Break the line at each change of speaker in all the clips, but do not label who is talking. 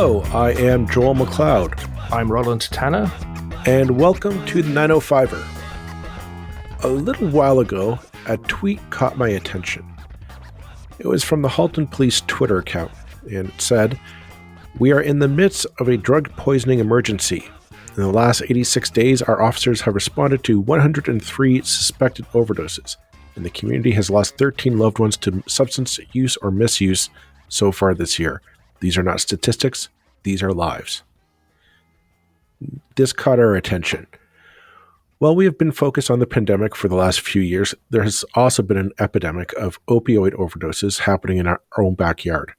Hello, I am Joel McLeod.
I'm Roland Tanner.
And welcome to the 905er. A little while ago, a tweet caught my attention. It was from the Halton Police Twitter account, and it said, "We are in the midst of a drug poisoning emergency. In the last 86 days, our officers have responded to 103 suspected overdoses, and the community has lost 13 loved ones to substance use or misuse so far this year. These are not statistics, these are lives." This caught our attention. While we have been focused on the pandemic for the last few years, there has also been an epidemic of opioid overdoses happening in our own backyard.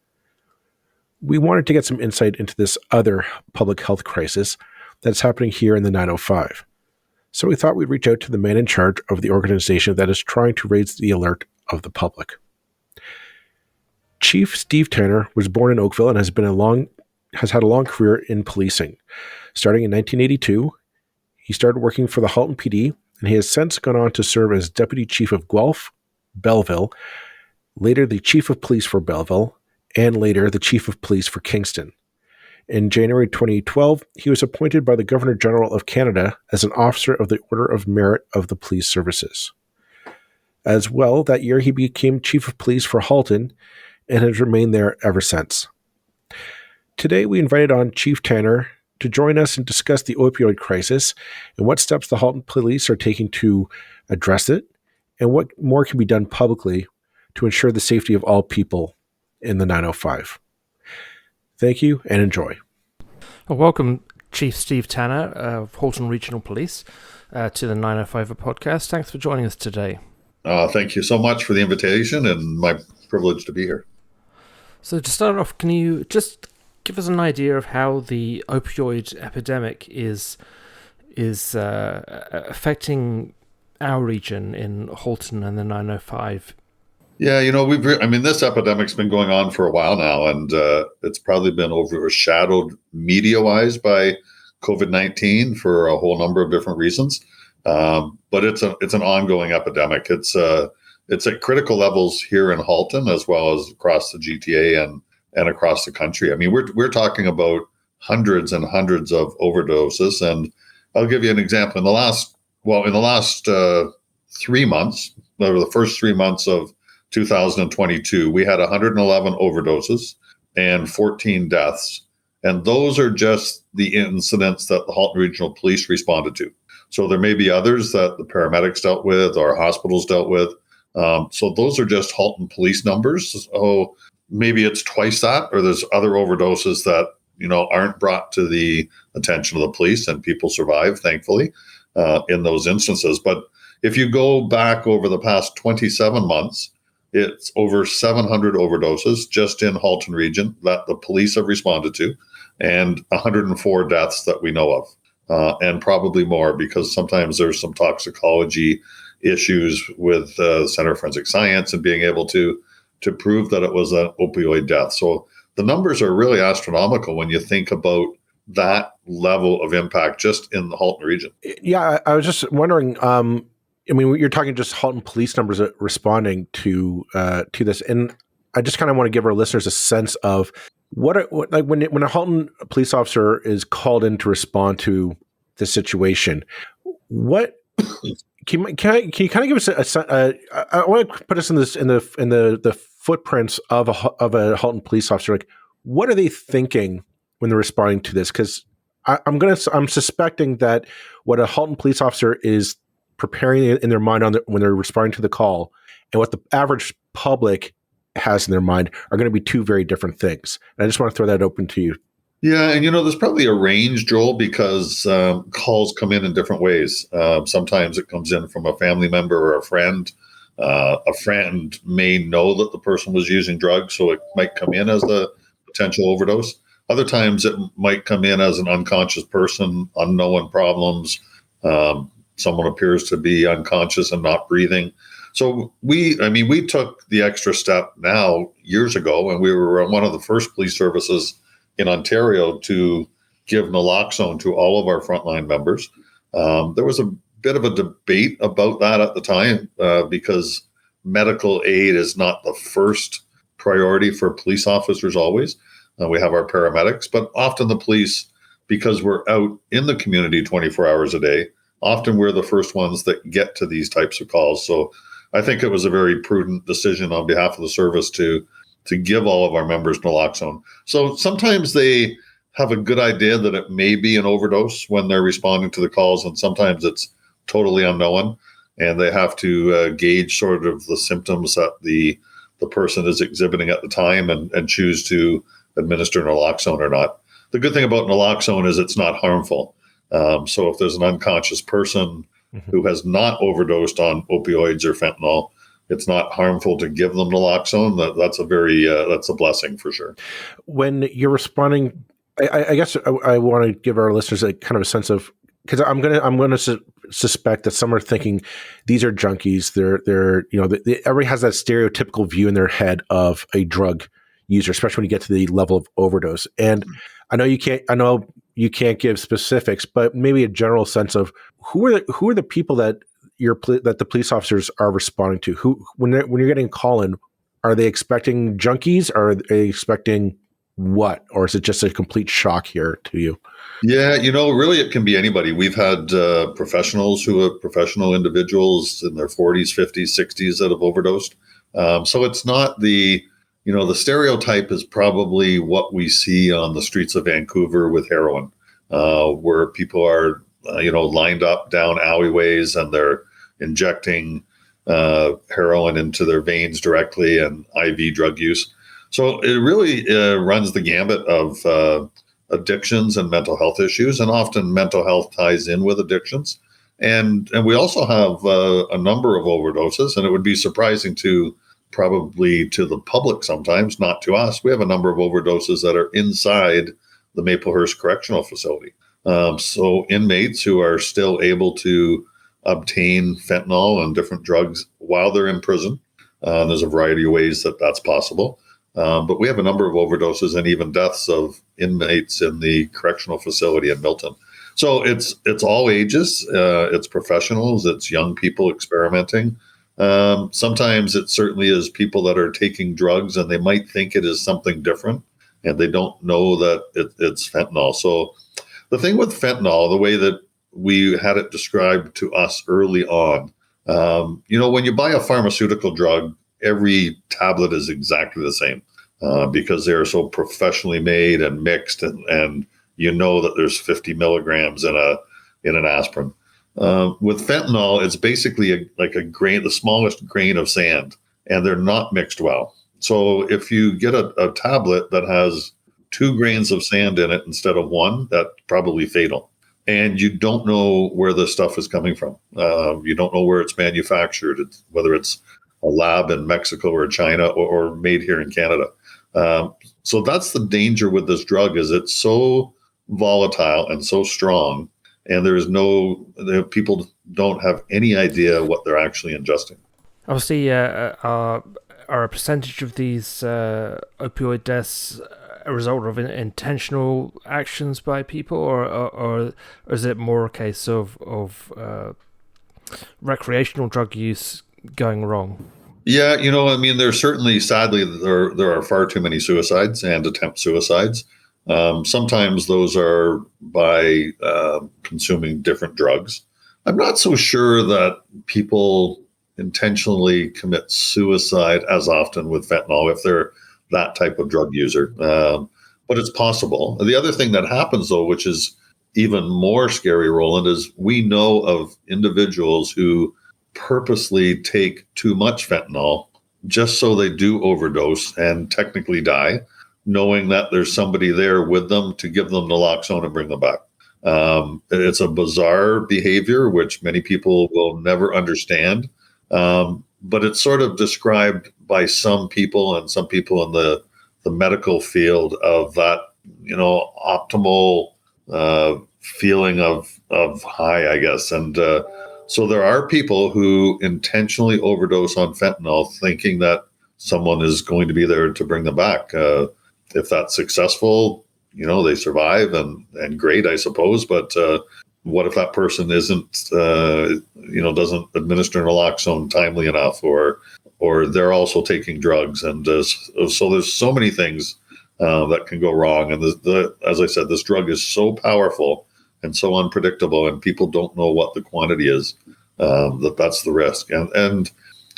We wanted to get some insight into this other public health crisis that's happening here in the 905. So we thought we'd reach out to the man in charge of the organization that is trying to raise the alert of the public. Chief Steve Tanner was born in Oakville and has had a long career in policing. Starting in 1982, he started working for the Halton PD, and he has since gone on to serve as Deputy Chief of Guelph, Belleville, later the Chief of Police for Belleville, and later the Chief of Police for Kingston. In January 2012, he was appointed by the Governor General of Canada as an Officer of the Order of Merit of the Police Services. As well, that year he became Chief of Police for Halton and has remained there ever since. Today we invited on Chief Tanner to join us and discuss the opioid crisis and what steps the Halton Police are taking to address it, and what more can be done publicly to ensure the safety of all people in the 905. Thank you and enjoy.
Welcome, Chief Steve Tanner of Halton Regional Police to the 905 podcast. Thanks for joining us today.
Thank you so much for the invitation and my privilege to be here.
So to start off, can you just give us an idea of how the opioid epidemic is affecting our region in Halton and the 905?
Yeah, this epidemic's been going on for a while now, and it's probably been overshadowed media-wise by COVID-19 for a whole number of different reasons. But it's an ongoing epidemic. It's at critical levels here in Halton as well as across the GTA and across the country. I mean, we're talking about hundreds and hundreds of overdoses, and I'll give you an example. In the last 3 months, over the first 3 months of 2022, we had 111 overdoses and 14 deaths, and those are just the incidents that the Halton Regional Police responded to. So there may be others that the paramedics dealt with or hospitals dealt with. So those are just Halton Police numbers. So maybe it's twice that, or there's other overdoses that aren't brought to the attention of the police, and people survive, thankfully, in those instances. But if you go back over the past 27 months, it's over 700 overdoses just in Halton region that the police have responded to, and 104 deaths that we know of, and probably more, because sometimes there's some toxicology issues with Center of Forensic Science and being able to prove that it was an opioid death. So the numbers are really astronomical when you think about that level of impact just in the Halton region.
Yeah, I was just wondering, you're talking just Halton police numbers responding to this, and I just kind of want to give our listeners a sense of when a Halton police officer is called in to respond to the situation. What can you kind of give us I want to put us in the footprints of a Halton police officer. Like, what are they thinking when they're responding to this? Because I'm suspecting that what a Halton police officer is preparing in their mind when they're responding to the call and what the average public has in their mind are going to be two very different things. And I just want to throw that open to you.
Yeah, and there's probably a range, Joel, because calls come in different ways. Sometimes it comes in from a family member or a friend. A friend may know that the person was using drugs, so it might come in as a potential overdose. Other times it might come in as an unconscious person, unknown problems. Someone appears to be unconscious and not breathing. So we took the extra step now years ago, and we were one of the first police services in Ontario to give naloxone to all of our frontline members. There was a bit of a debate about that at the time because medical aid is not the first priority for police officers always. We have our paramedics, but often the police, because we're out in the community 24 hours a day, often we're the first ones that get to these types of calls. So I think it was a very prudent decision on behalf of the service to give all of our members naloxone. So sometimes they have a good idea that it may be an overdose when they're responding to the calls, and sometimes it's totally unknown, and they have to gauge sort of the symptoms that the person is exhibiting at the time and choose to administer naloxone or not. The good thing about naloxone is it's not harmful. So if there's an unconscious person who has not overdosed on opioids or fentanyl, it's not harmful to give them naloxone. That's a blessing for sure.
When you're responding, I guess I want to give our listeners a kind of a sense of, because I'm gonna suspect that some are thinking these are junkies. They're everybody has that stereotypical view in their head of a drug user, especially when you get to the level of overdose. And I know you can't give specifics, but maybe a general sense of who are the people that the police officers are responding to. Who, when you're getting a call in, are they expecting junkies? Or are they expecting what? Or is it just a complete shock here to you?
Yeah, really it can be anybody. We've had professional individuals in their 40s, 50s, 60s that have overdosed. So it's not the stereotype is probably what we see on the streets of Vancouver with heroin, where people are, lined up down alleyways and they're injecting heroin into their veins directly and IV drug use. So it really runs the gambit of addictions and mental health issues, and often mental health ties in with addictions. And we also have a number of overdoses, and it would be surprising probably to the public sometimes, not to us. We have a number of overdoses that are inside the Maplehurst Correctional Facility. So inmates who are still able to obtain fentanyl and different drugs while they're in prison. There's a variety of ways that's possible. But we have a number of overdoses and even deaths of inmates in the correctional facility in Milton. So it's all ages. It's professionals. It's young people experimenting. Sometimes it certainly is people that are taking drugs and they might think it is something different and they don't know that it's fentanyl. So the thing with fentanyl, the way that we had it described to us early on, when you buy a pharmaceutical drug, every tablet is exactly the same because they're so professionally made and mixed, and that there's 50 milligrams in an aspirin. With fentanyl, it's basically like a grain, the smallest grain of sand, and they're not mixed well. So if you get a tablet that has 2 grains of sand in it instead of 1, that's probably fatal. And you don't know where the stuff is coming from. You don't know where it's manufactured, whether it's a lab in Mexico or China or made here in Canada. So that's the danger with this drug, is it's so volatile and so strong, and people don't have any idea what they're actually ingesting.
Obviously, are a percentage of these opioid deaths a result of intentional actions by people, or is it more a case of recreational drug use going wrong?
Yeah, there's certainly, sadly, there are far too many suicides and attempt suicides. Sometimes those are by consuming different drugs. I'm not so sure that people intentionally commit suicide as often with fentanyl if they're that type of drug user. But it's possible. The other thing that happens, though, which is even more scary, Roland, is we know of individuals who purposely take too much fentanyl just so they do overdose and technically die, knowing that there's somebody there with them to give them naloxone and bring them back. It's a bizarre behavior, which many people will never understand. But it's sort of described by some people and some people in the medical field of that, optimal feeling of high, I guess. And so there are people who intentionally overdose on fentanyl thinking that someone is going to be there to bring them back. If that's successful, they survive and great, I suppose. But what if that person isn't, doesn't administer naloxone timely enough, or they're also taking drugs? And so there's so many things that can go wrong. And as I said, this drug is so powerful and so unpredictable, and people don't know what the quantity is. That's the risk. And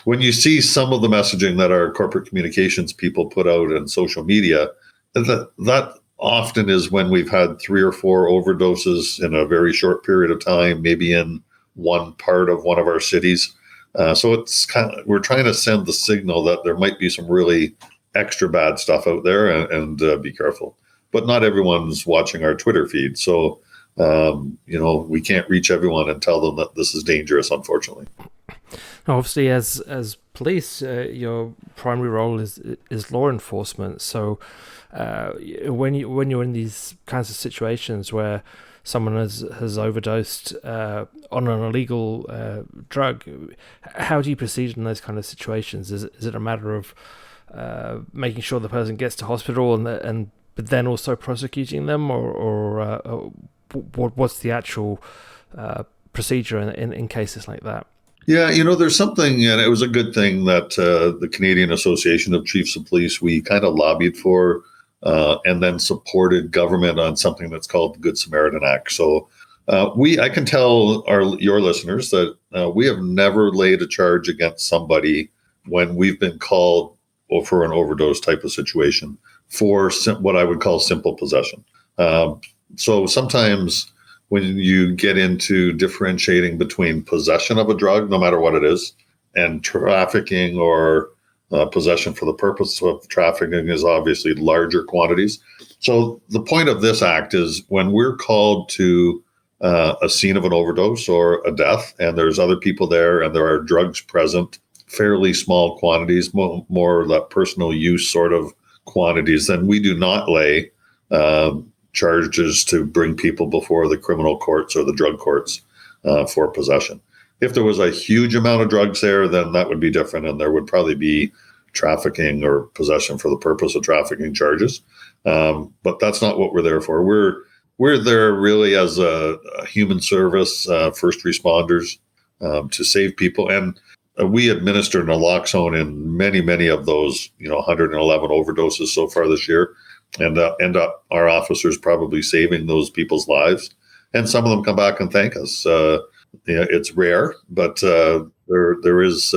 when you see some of the messaging that our corporate communications people put out in social media, that often is when we've had 3 or 4 overdoses in a very short period of time, maybe in one part of one of our cities. So it's we're trying to send the signal that there might be some really extra bad stuff out there, and be careful. But not everyone's watching our Twitter feed, so we can't reach everyone and tell them that this is dangerous, unfortunately.
Obviously, as police, your primary role is law enforcement. So, when you're in these kinds of situations where someone has overdosed on an illegal drug, how do you proceed in those kind of situations? Is it a matter of making sure the person gets to hospital but then also prosecuting them, or what's the actual procedure in cases like that?
Yeah, there's something, and it was a good thing that the Canadian Association of Chiefs of Police, we kind of lobbied for and then supported government on something that's called the Good Samaritan Act. So I can tell your listeners that we have never laid a charge against somebody when we've been called for an overdose type of situation for what I would call simple possession. So sometimes when you get into differentiating between possession of a drug, no matter what it is, and trafficking or possession for the purpose of trafficking is obviously larger quantities. So the point of this act is when we're called to a scene of an overdose or a death, and there's other people there and there are drugs present, fairly small quantities, more that personal use sort of quantities, then we do not lay charges to bring people before the criminal courts or the drug courts for possession. If there was a huge amount of drugs there, then that would be different, and there would probably be trafficking or possession for the purpose of trafficking charges. But that's not what we're there for. We're there really as a human service, first responders, to save people. And we administered naloxone in many of those, 111 overdoses so far this year, and end up our officers probably saving those people's lives. And some of them come back and thank us. It's rare, but there is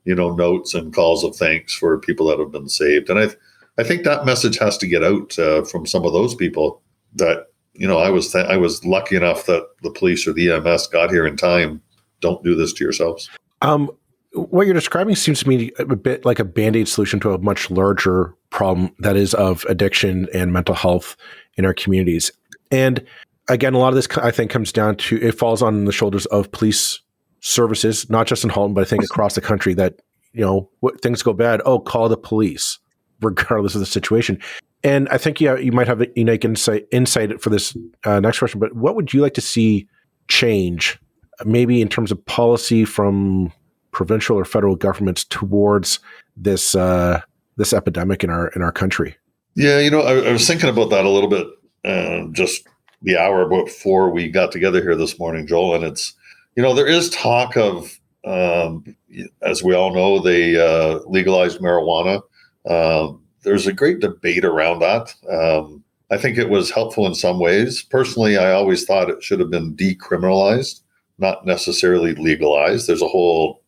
notes and calls of thanks for people that have been saved. And I think that message has to get out from some of those people that I was lucky enough that the police or the EMS got here in time. Don't do this to yourselves.
What you're describing seems to me a bit like a Band-Aid solution to a much larger problem that is of addiction and mental health in our communities. And again, a lot of this, I think, comes down to, it falls on the shoulders of police services, not just in Halton, but I think across the country, that, what things go bad, call the police, regardless of the situation. And I think, you might have a unique insight for this next question, but what would you like to see change, maybe in terms of policy from provincial or federal governments towards this epidemic in our country?
Yeah, I was thinking about that a little bit just the hour before we got together here this morning, Joel. And it's, there is talk of, as we all know, they legalized marijuana. There's a great debate around that. I think it was helpful in some ways. Personally, I always thought it should have been decriminalized, not necessarily legalized. There's a whole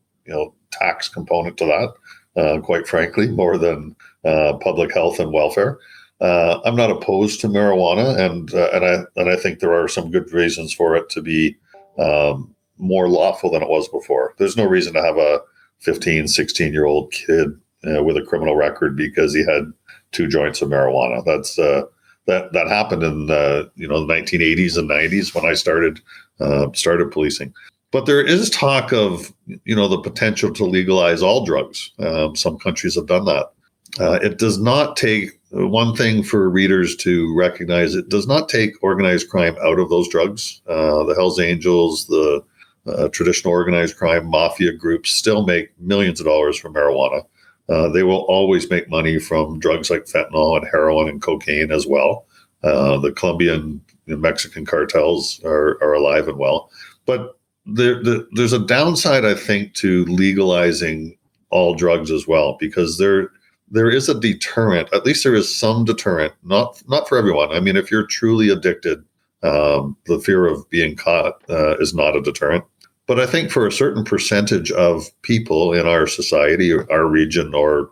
tax component to that, quite frankly, more than public health and welfare. I'm not opposed to marijuana, and I think there are some good reasons for it to be more lawful than it was before. There's no reason to have a 15, 16-year-old kid with a criminal record because he had 2 joints of marijuana. That's that happened in the 1980s and 90s when I started policing. But there is talk of, the potential to legalize all drugs. Some countries have done that. It does not take, one thing for readers to recognize, it does not take organized crime out of those drugs. The Hells Angels, the traditional organized crime mafia groups still make millions of dollars from marijuana. They will always make money from drugs like fentanyl and heroin and cocaine as well. The Colombian and Mexican cartels are alive and well. But there's a downside, I think, to legalizing all drugs as well, because there there is a deterrent. At least there is some deterrent, not for everyone. I mean, if you're truly addicted, the fear of being caught is not a deterrent. But I think for a certain percentage of people in our society, or our region, or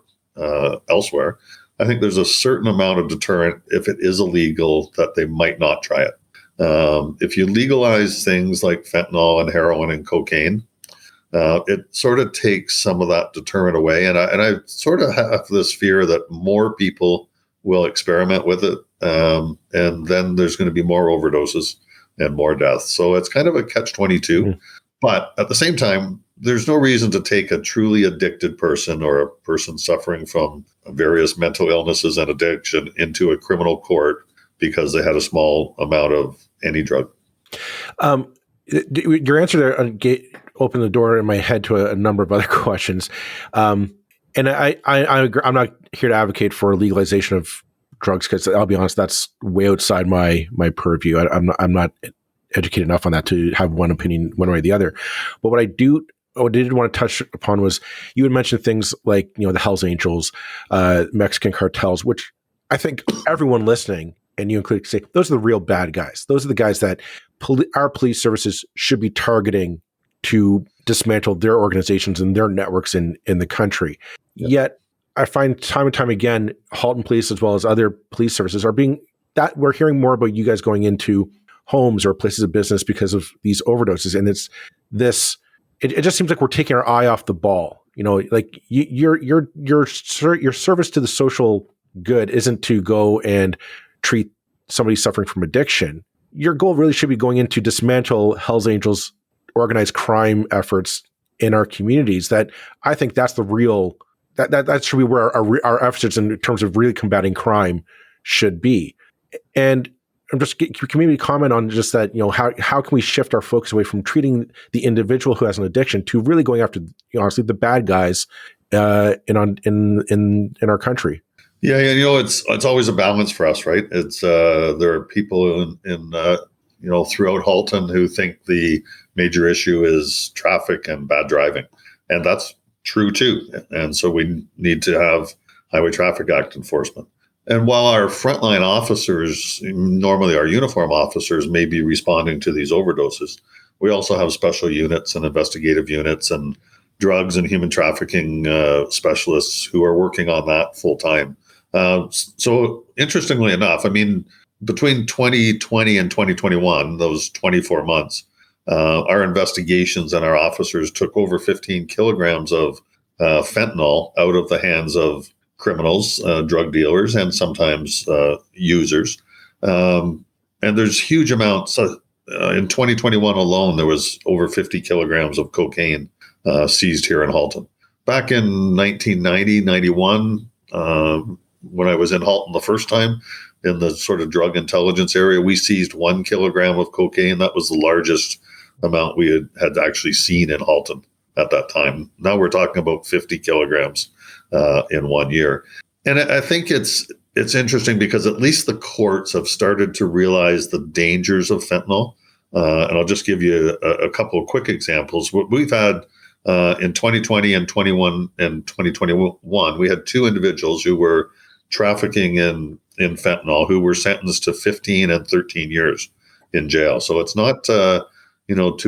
elsewhere, I think there's a certain amount of deterrent if it is illegal that they might not try it. If you legalize things like fentanyl and heroin and cocaine, it sort of takes some of that deterrent away. And I sort of have this fear that more people will experiment with it. And then there's going to be more overdoses and more deaths. So it's kind of a catch-22. Mm. But at the same time, there's no reason to take a truly addicted person or a person suffering from various mental illnesses and addiction into a criminal court because they had a small amount of any drug.
Your answer there opened the door in my head to a number of other questions. And I agree. I'm not here to advocate for legalization of drugs because I'll be honest, that's way outside my purview. I'm not educated enough on that to have one opinion one way or the other. But what I did want to touch upon was you had mentioned things like, the Hells Angels, Mexican cartels, which I think everyone listening, and you include, say those are the real bad guys. Those are the guys that our police services should be targeting to dismantle their organizations and their networks in the country. Yep. Yet I find time and time again, Halton Police as well as other police services we're hearing more about you guys going into homes or places of business because of these overdoses. And it's this, it just seems like we're taking our eye off the ball. Like your service to the social good isn't to go and treat somebody suffering from addiction. Your goal really should be going into dismantle Hells Angels organized crime efforts in our communities. That I think that's the real, that should be where our efforts in terms of really combating crime should be. And I'm just, can you maybe comment on just that, how can we shift our focus away from treating the individual who has an addiction to really going after, honestly, the bad guys in our country?
Yeah, it's always a balance for us, right? It's there are people in throughout Halton who think the major issue is traffic and bad driving, and that's true too. And so we need to have Highway Traffic Act enforcement. And while our frontline officers, normally our uniform officers, may be responding to these overdoses, we also have special units and investigative units and drugs and human trafficking specialists who are working on that full time. So interestingly enough, I mean, between 2020 and 2021, those 24 months, our investigations and our officers took over 15 kilograms of fentanyl out of the hands of criminals, drug dealers, and sometimes users. And there's huge amounts. In 2021 alone, there was over 50 kilograms of cocaine seized here in Halton. Back in 1990, 91, when I was in Halton the first time in the sort of drug intelligence area, we seized 1 kilogram of cocaine. That was the largest amount we had actually seen in Halton at that time. Now we're talking about 50 kilograms in 1 year. And I think it's interesting because at least the courts have started to realize the dangers of fentanyl. And I'll just give you a couple of quick examples. We've had in 2020 and 2021, we had 2 individuals who were trafficking in fentanyl who were sentenced to 15 and 13 years in jail. So it's not, 2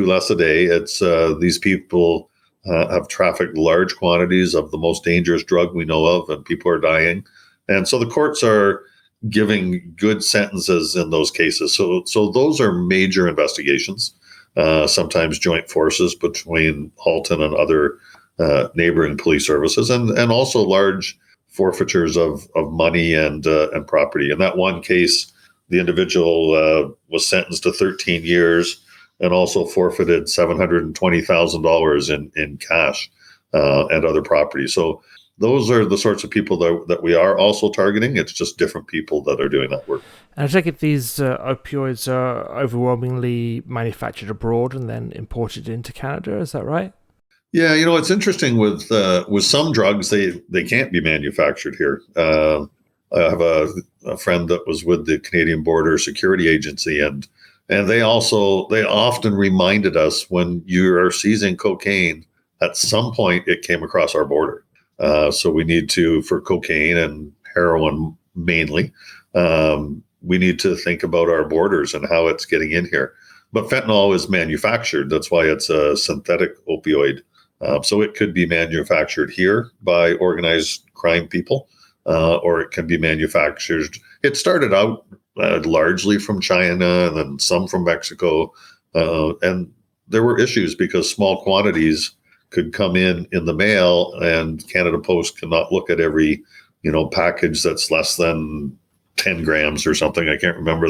less a day. It's these people have trafficked large quantities of the most dangerous drug we know of, and people are dying. And so the courts are giving good sentences in those cases. So those are major investigations, sometimes joint forces between Halton and other neighboring police services, and also large forfeitures of money and property. In that one case, the individual was sentenced to 13 years and also forfeited $720,000 in cash and other property. So those are the sorts of people that we are also targeting. It's just different people that are doing that work.
And I take it these opioids are overwhelmingly manufactured abroad and then imported into Canada. Is that right?
Yeah, it's interesting with some drugs, they can't be manufactured here. I have a friend that was with the Canadian Border Security Agency, and they often reminded us when you are seizing cocaine, at some point it came across our border. So we need to, for cocaine and heroin mainly, we need to think about our borders and how it's getting in here. But fentanyl is manufactured. That's why it's a synthetic opioid. So it could be manufactured here by organized crime people, or it can be manufactured. It started out largely from China and then some from Mexico. And there were issues because small quantities could come in the mail, and Canada Post cannot look at every, package that's less than 10 grams or something. I can't remember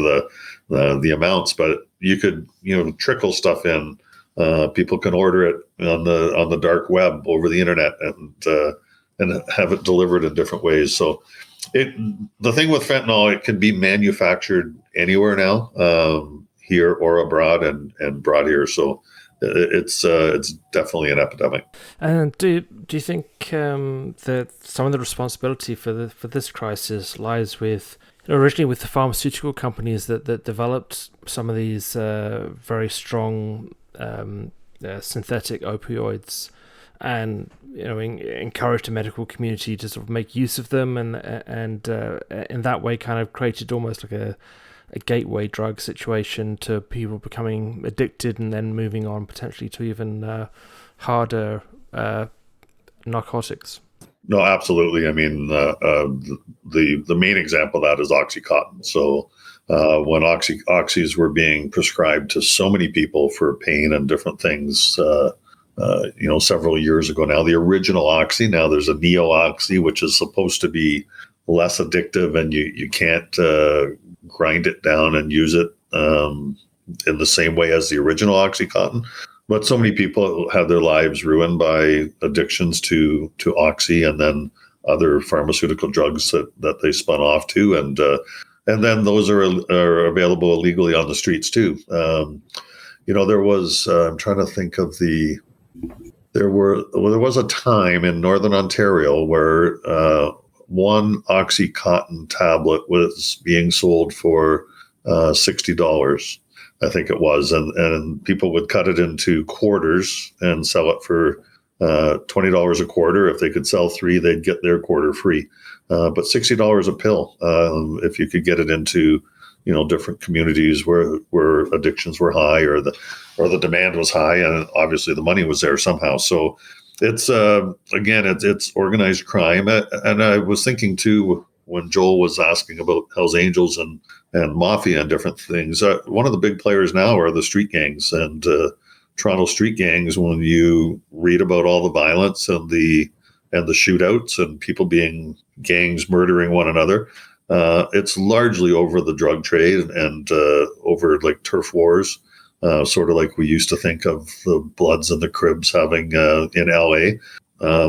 the amounts, but you could, trickle stuff in. People can order it on the dark web over the internet and have it delivered in different ways. So the thing with fentanyl, it can be manufactured anywhere now, here or abroad, and brought here. So it's definitely an epidemic.
And do you think that some of the responsibility for this crisis lies with, originally with the pharmaceutical companies that developed some of these very strong synthetic opioids, and encouraged the medical community to sort of make use of them, and in that way kind of created almost like a gateway drug situation to people becoming addicted and then moving on potentially to even harder narcotics?
No, absolutely. I mean, the main example of that is OxyContin. So when oxys were being prescribed to so many people for pain and different things, several years ago now, the original oxy, now there's a neo-oxy, which is supposed to be less addictive, and you can't grind it down and use it in the same way as the original OxyContin. But so many people have their lives ruined by addictions to oxy and then other pharmaceutical drugs that they spun off to, and then those are available illegally on the streets too. There was I'm trying to think of there was a time in Northern Ontario where one OxyContin tablet was being sold for $60, I think it was, and people would cut it into quarters and sell it for $20 a quarter. If they could sell 3, they'd get their quarter free. But $60 a pill, if you could get it into different communities where addictions were high, or the demand was high, and obviously the money was there somehow. So it's again, it's organized crime. And I was thinking too, when Joel was asking about Hells Angels and Mafia and different things, one of the big players now are the street gangs, and Toronto street gangs. When you read about all the violence and the shootouts and people being gangs murdering one another, it's largely over the drug trade and over like turf wars. Sort of like we used to think of the Bloods and the Crips having in LA.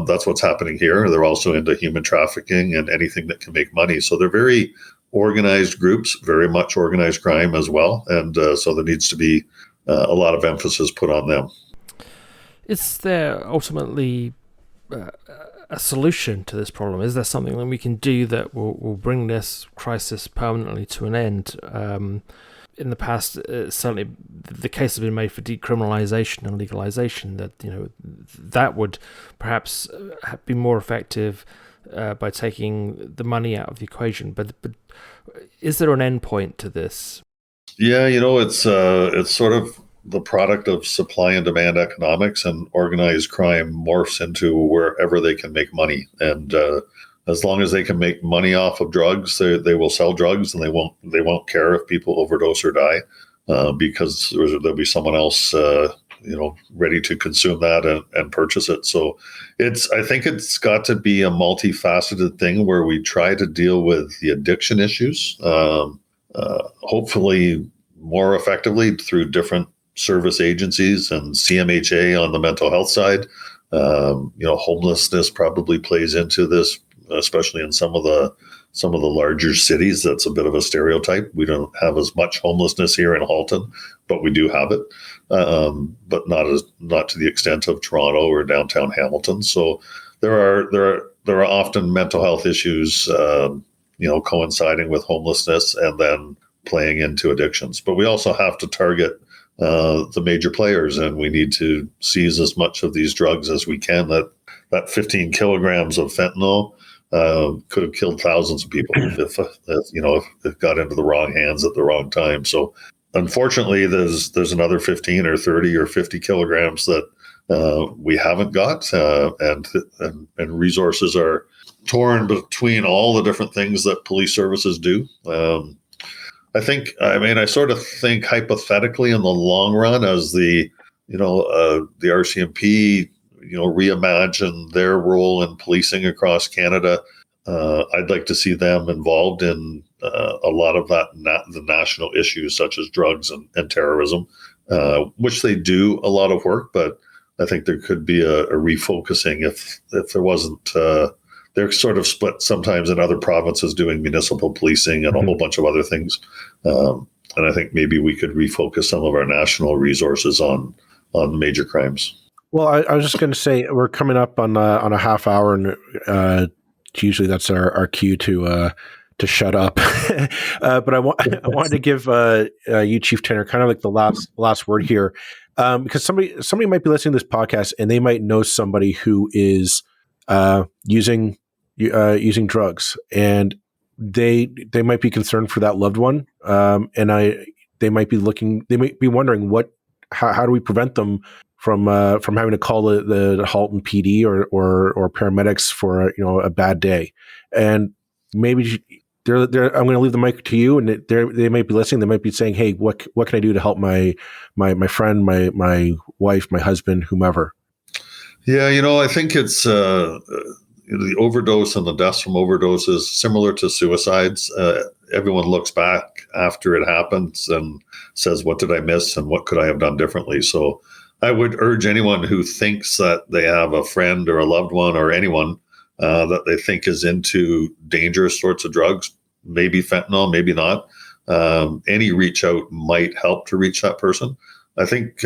That's what's happening here. They're also into human trafficking and anything that can make money. So they're very organized groups, very much organized crime as well. And so there needs to be a lot of emphasis put on them.
Is there ultimately a solution to this problem? Is there something that we can do that will bring this crisis permanently to an end? In the past, certainly the case has been made for decriminalization and legalization, that that would perhaps be more effective by taking the money out of the equation. But is there an end point to this?
Yeah, it's sort of the product of supply and demand economics, and organized crime morphs into wherever they can make money. And as long as they can make money off of drugs, they will sell drugs, and they won't care if people overdose or die, because there'll be someone else ready to consume that and purchase it. So I think it's got to be a multifaceted thing where we try to deal with the addiction issues, hopefully more effectively through different service agencies and CMHA on the mental health side. Homelessness probably plays into this, especially in some of the larger cities. That's a bit of a stereotype. We don't have as much homelessness here in Halton, but we do have it, but not to the extent of Toronto or downtown Hamilton. So there are often mental health issues, coinciding with homelessness and then playing into addictions. But we also have to target the major players, and we need to seize as much of these drugs as we can that 15 kilograms of fentanyl could have killed thousands of people if it got into the wrong hands at the wrong time. So unfortunately, there's another 15 or 30 or 50 kilograms that we haven't got, and resources are torn between all the different things that police services do. I sort of think hypothetically in the long run, as the RCMP, reimagine their role in policing across Canada, I'd like to see them involved in a lot of the national issues such as drugs and terrorism, which they do a lot of work, but I think there could be a refocusing if there wasn't. They're sort of split sometimes in other provinces doing municipal policing and a whole bunch of other things. And I think maybe we could refocus some of our national resources on major crimes.
Well, I was just going to say we're coming up on a half hour, and usually that's our cue to shut up. But I wanted to give you, Chief Tanner, kind of like the last word here, because somebody might be listening to this podcast and they might know somebody who is using drugs, and they might be concerned for that loved one, and they might be wondering how do we prevent them from having to call the Halton PD or paramedics for a bad day. And maybe I'm going to leave the mic to you, and they might be listening. They might be saying, "Hey, what can I do to help my friend, my wife, my husband, whomever?"
Yeah, I think it's the overdose and the deaths from overdoses similar to suicides. Everyone looks back after it happens and says, "What did I miss, and what could I have done differently?" So I would urge anyone who thinks that they have a friend or a loved one or anyone that they think is into dangerous sorts of drugs, maybe fentanyl, maybe not, any reach out might help to reach that person. I think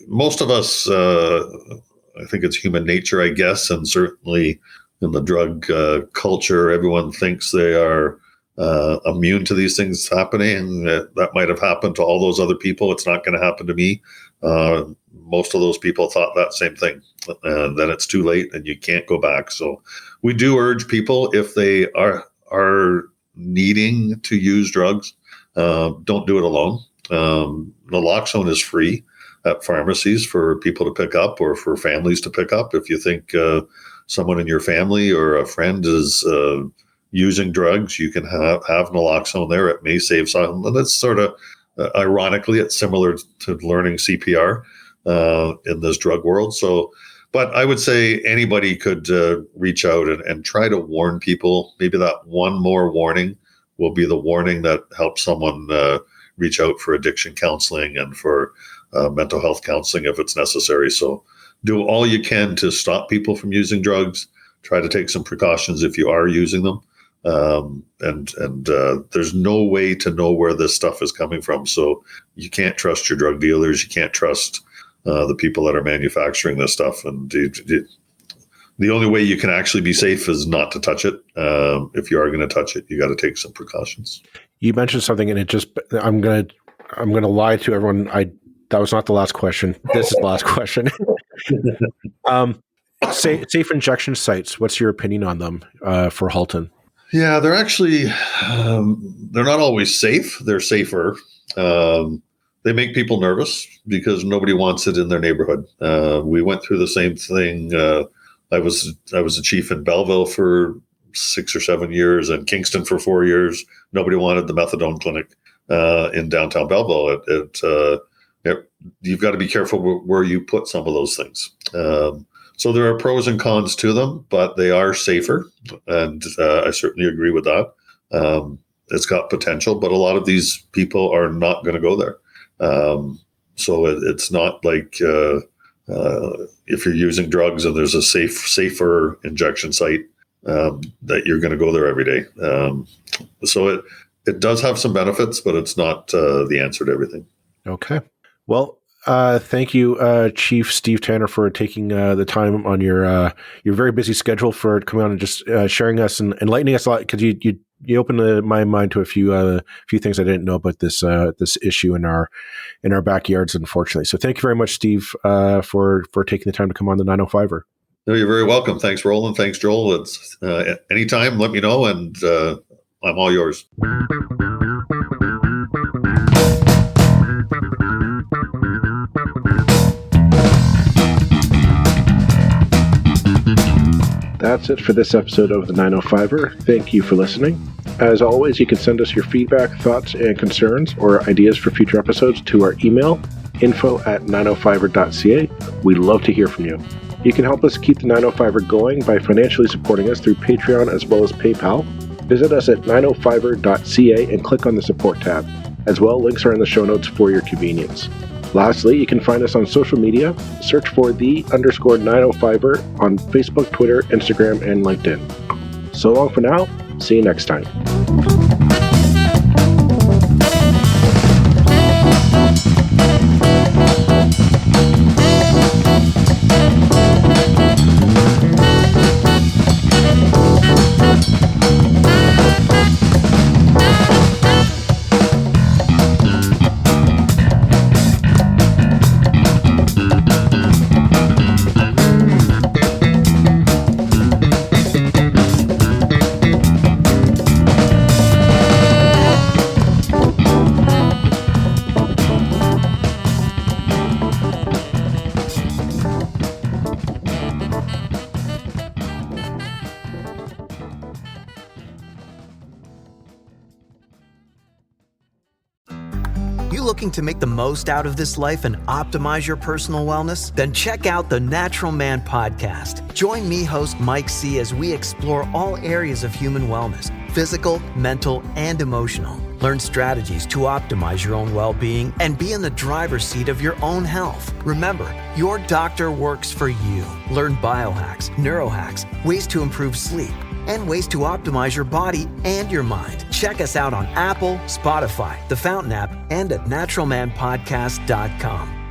most of us, I think it's human nature, I guess, and certainly in the drug culture, everyone thinks they are immune to these things happening. That might have happened to all those other people. It's not going to happen to me. Most of those people thought that same thing. Then it's too late and you can't go back. So we do urge people, if they are needing to use drugs, don't do it alone. Naloxone is free at pharmacies for people to pick up or for families to pick up. If you think someone in your family or a friend is using drugs, you can have naloxone there. It may save some. And it's sort of, ironically, it's similar to learning CPR in this drug world. So, but I would say anybody could reach out and try to warn people. Maybe that one more warning will be the warning that helps someone reach out for addiction counseling and for mental health counseling if it's necessary. So do all you can to stop people from using drugs. Try to take some precautions if you are using them. And there's no way to know where this stuff is coming from. So you can't trust your drug dealers. You can't trust the people that are manufacturing this stuff. And the only way you can actually be safe is not to touch it. If you are going to touch it, you got to take some precautions. You mentioned something, and I'm going to lie to everyone. That was not the last question. This is the last question. Safe injection sites. What's your opinion on them for Halton? Yeah, they're actually, they're not always safe. They're safer. They make people nervous because nobody wants it in their neighborhood. We went through the same thing. I was a chief in Belleville for 6 or 7 years and Kingston for 4 years. Nobody wanted the methadone clinic in downtown Belleville. You've got to be careful where you put some of those things. So there are pros and cons to them, but they are safer, and I certainly agree with that. It's got potential, but a lot of these people are not going to go there. So it's not like if you're using drugs and there's a safer injection site that you're going to go there every day. So it does have some benefits, but it's not the answer to everything. Okay. Well, thank you, Chief Steve Tanner, for taking the time on your very busy schedule for coming on and just sharing us and enlightening us a lot, because you opened my mind to a few things I didn't know about this issue in our backyards, unfortunately. So thank you very much, Steve, for taking the time to come on the 905er. No, you're very welcome. Thanks, Roland. Thanks, Joel. It's anytime, let me know, and I'm all yours.
That's it for this episode of the 905er. Thank you for listening. As always, you can send us your feedback, thoughts, and concerns, or ideas for future episodes to our email, info@905er.ca. We'd love to hear from you. You can help us keep the 905er going by financially supporting us through Patreon as well as PayPal. Visit us at 905er.ca and click on the support tab. As well, links are in the show notes for your convenience. Lastly, you can find us on social media. Search for _905er on Facebook, Twitter, Instagram, and LinkedIn. So long for now. See you next time.
Looking to make the most out of this life and optimize your personal wellness? Then check out the Natural Man Podcast. Join me, host Mike C., as we explore all areas of human wellness, physical, mental, and emotional. Learn strategies to optimize your own well-being and be in the driver's seat of your own health. Remember, your doctor works for you. Learn biohacks, neurohacks, ways to improve sleep, and ways to optimize your body and your mind. Check us out on Apple, Spotify, the Fountain app, and at naturalmanpodcast.com.